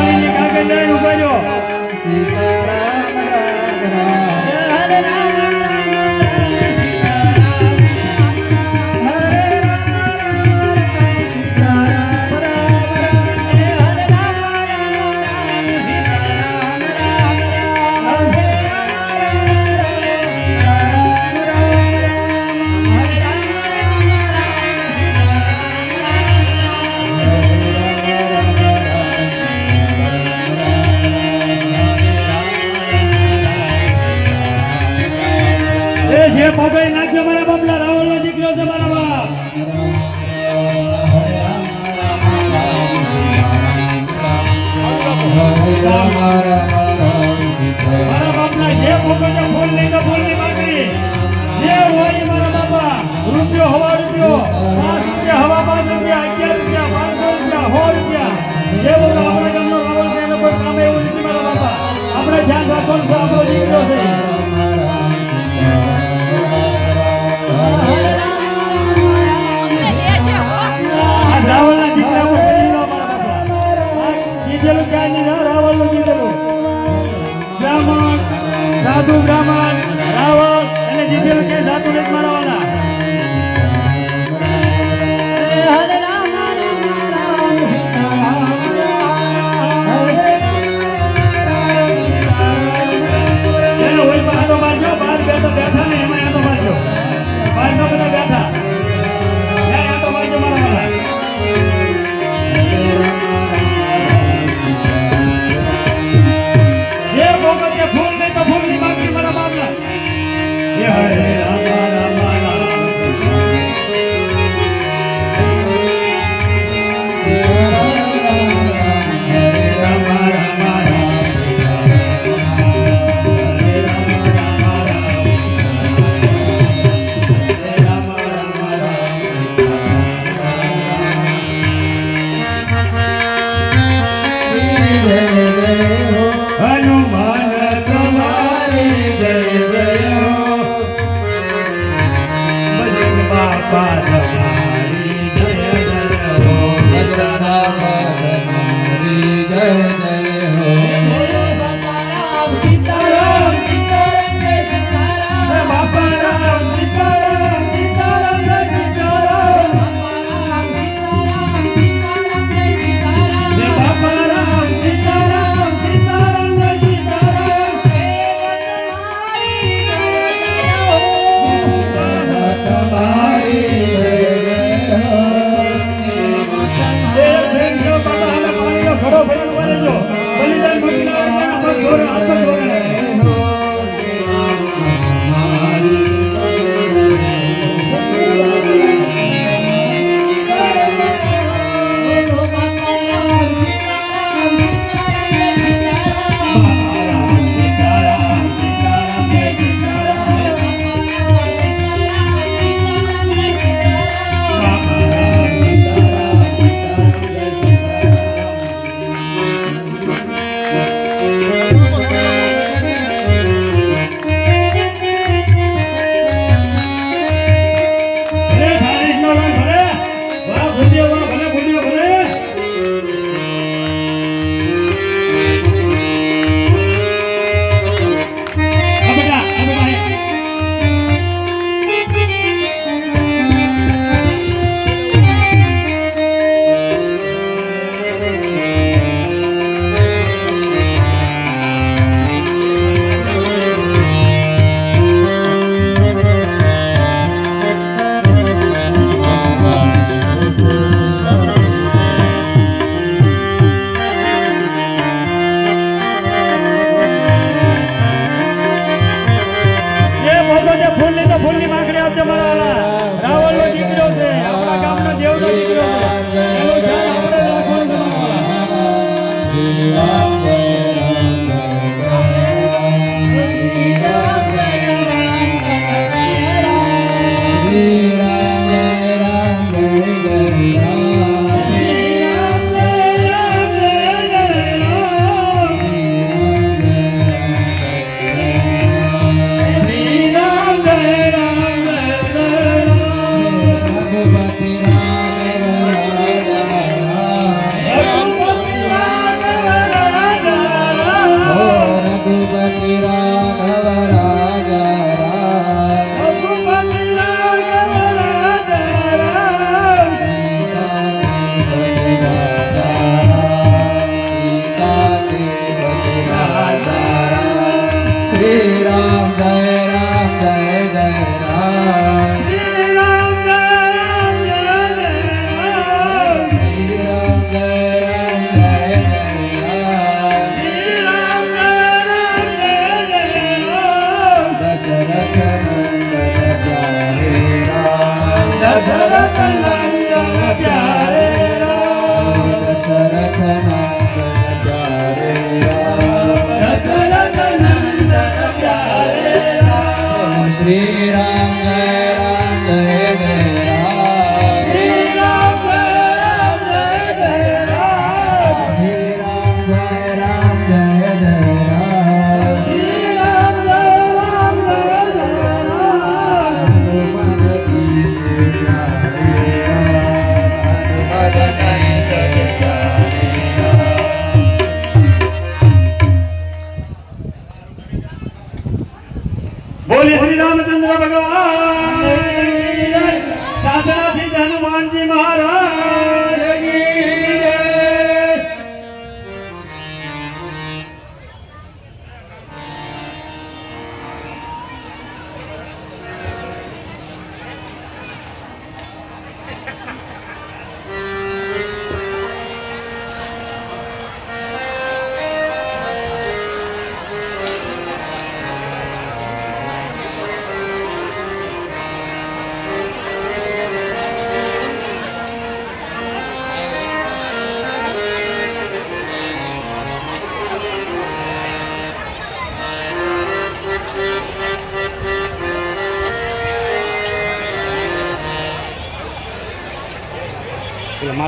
પાણીની કાકે જઈને ઉભા રહ્યો. સીતારામ રામ રામ હરે જે પગાઈ નાખજો મારા બાપલા રાવણ નો દીકરો છે મારા બાપ. મારા બાપલા જે પગાઈ ફૂલ નહીં તો ફૂલ ની માંગણી જે હોય મારા બાપા રૂપિયો હવા રૂપિયો 5 રૂપિયા હવા 5 રૂપિયા 11 રૂપિયા 500 રૂપિયા 100 રૂપિયા જે બોલો આપણા ગામનો રાવણ છે એનો કોઈ કામ એવું નથી મારા બાપા. આપણે ધ્યાન રાખવાનું છે આપણો દીકરો છે. રાવણના દીકરા ઉપર ખરીદો મારા બાપા. કીધેલું ક્યાં નહીં રાવણનું કીધેલું બ્રાહ્મણ સાધુ બ્રાહ્મણ રાવણ અને કીધેલું ક્યાંય જાતું નથી મારવાના. એનો હોય પણ આટો મારજો બહાર બેઠા ને એમાં આટો મારજો બહાર તો બધા બેઠા આટો મારજો મારા વાળા. જે ભોગો કે ફૂલ નહીં તો ફૂલ ની માંગણી મારા બાપના. હરે રામ રામ રામ હનુમાન તમારી જય જય હો ભજન બાપા તમારી જય જય હો ભજન બાપા તમારી જય જય હો. સીતારામ સીતારામ સીતારામ બાપા રામ સીતારામ સીતારામ સીતારામ બાપા રામ સીતારામ સીતારામ ઘડો ભરી ઉભા રહેજો.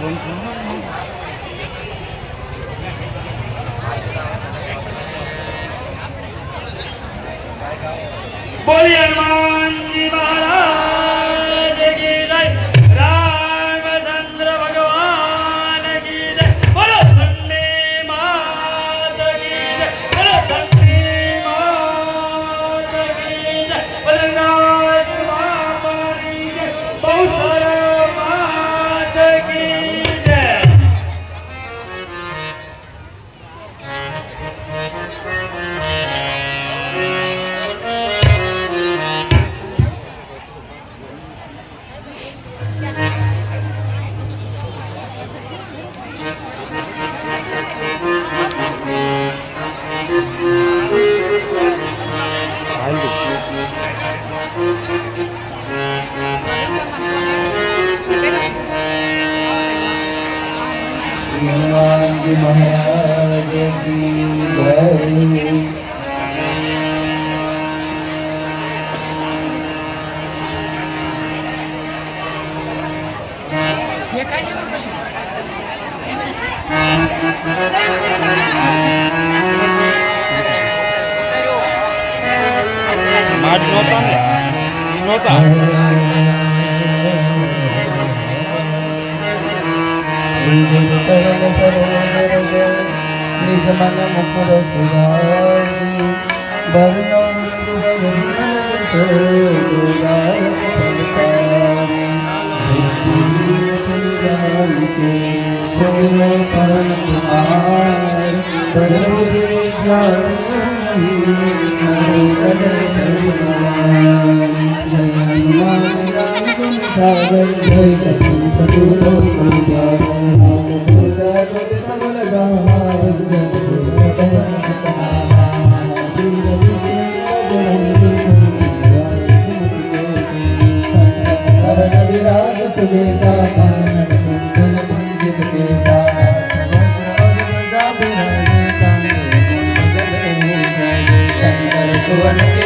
बोलिए हनुमान जी महाराज की जय। रामचंद्र भगवान की जय। बोलो धन्य मात की जय। बोलो धन्य मात की जय। बोलो राज बाबा की जय। बहुसर मात की जय। हनुमान जी महाराज की जय। माड नव्हता नव्हता शंकर सुवन